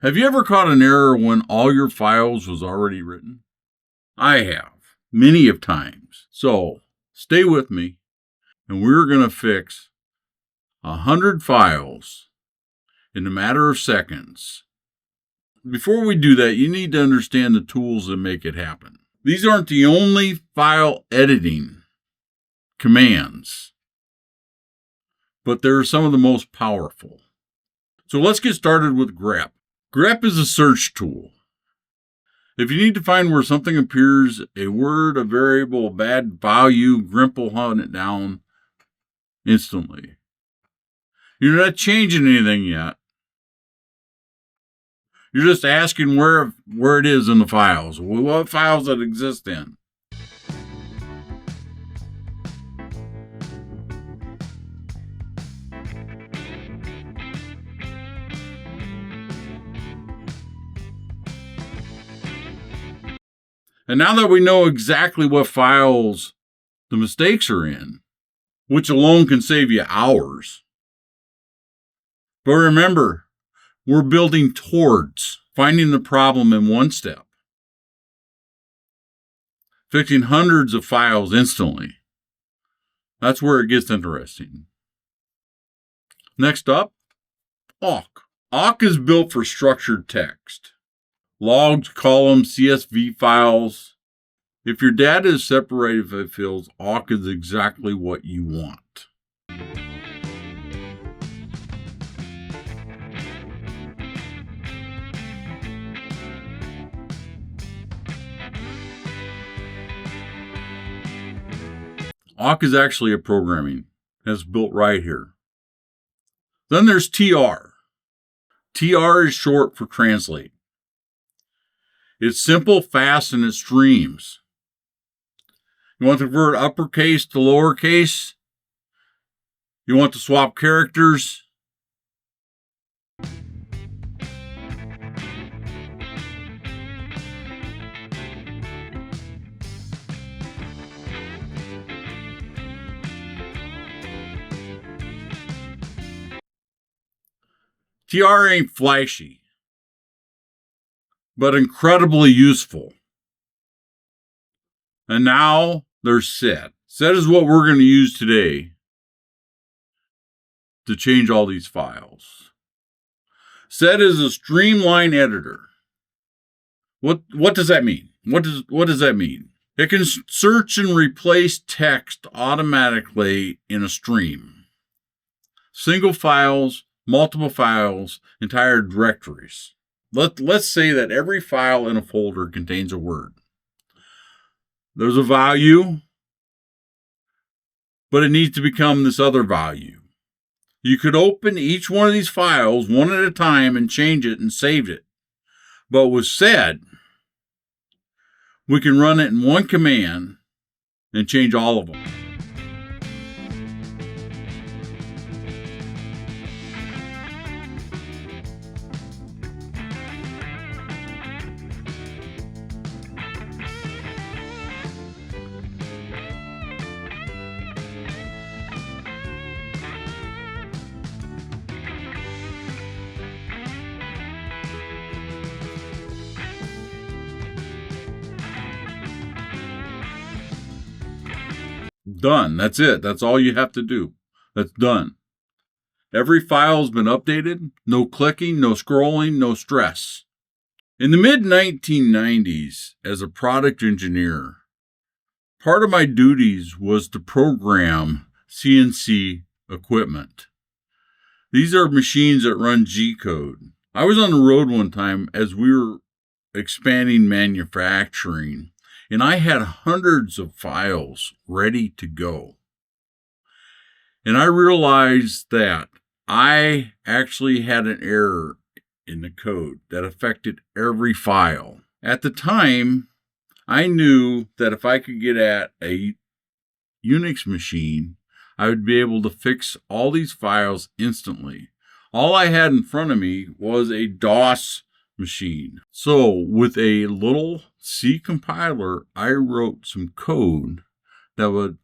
Have you ever caught an error when all your files was already written? I have, many of times. So, stay with me, and we're going to fix 100 files in a matter of seconds. Before we do that, you need to understand the tools that make it happen. These aren't the only file editing commands, but they're some of the most powerful. So let's get started with grep. Grep is a search tool. If you need to find where something appears, a word, a variable, a bad value, grep will hunt it down instantly. You're not changing anything yet. You're just asking where it is in the files, what files it exists in. And now that we know exactly what files the mistakes are in, which alone can save you hours. But remember, we're building towards finding the problem in one step, fixing hundreds of files instantly. That's where it gets interesting. Next up, awk. Awk is built for structured text. Logs, columns, CSV files. If your data is separated by fields, awk is exactly what you want. Awk is actually a programming that's built right here. Then there's TR. TR is short for translate. It's simple, fast, and it streams. You want to convert uppercase to lowercase? You want to swap characters? TR ain't flashy, but incredibly useful. And now there's set. Set is what we're going to use today to change all these files. Set is a streamline editor. What does that mean? What does that mean? It can search and replace text automatically in a stream. Single files, multiple files, entire directories. Let's say that every file in a folder contains a word. There's a value, but it needs to become this other value. You could open each one of these files one at a time and change it and save it. But with set, we can run it in one command and change all of them. Done. That's it. That's all you have to do. That's done. Every file's been updated. No clicking, no scrolling, no stress. In the mid-1990s, as a product engineer, part of my duties was to program CNC equipment. These are machines that run G-code. I was on the road one time as we were expanding manufacturing, and I had hundreds of files ready to go. And I realized that I actually had an error in the code that affected every file. At the time, I knew that if I could get at a Unix machine, I would be able to fix all these files instantly. All I had in front of me was a DOS machine. So with a little C compiler, I wrote some code that would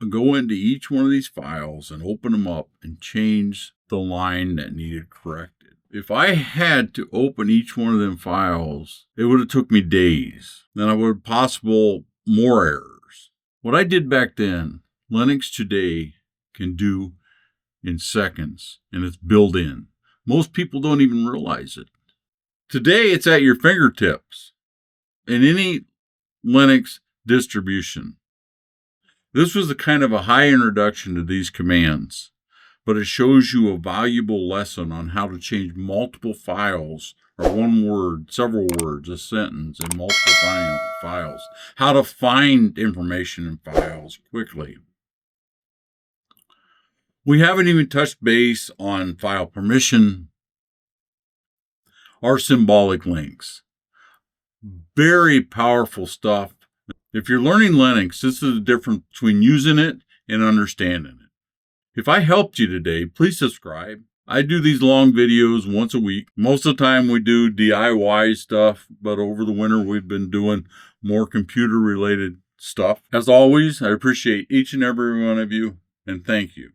go into each one of these files and open them up and change the line that needed corrected. if I had to open each one of them files, it would have took me days. Then I would have possible more errors. What I did back then, Linux today can do in seconds, and it's built in. Most people don't even realize it. Today, it's at your fingertips in any Linux distribution. This was a kind of a high introduction to these commands, but it shows you a valuable lesson on how to change multiple files, or one word, several words, a sentence in multiple files, how to find information in files quickly. We haven't even touched base on file permission or symbolic links. Very powerful stuff. If you're learning Linux, this is the difference between using it and understanding it. If I helped you today, please subscribe. I do these long videos once a week. Most of the time we do DIY stuff, but over the winter we've been doing more computer-related stuff. As always, I appreciate each and every one of you, and thank you.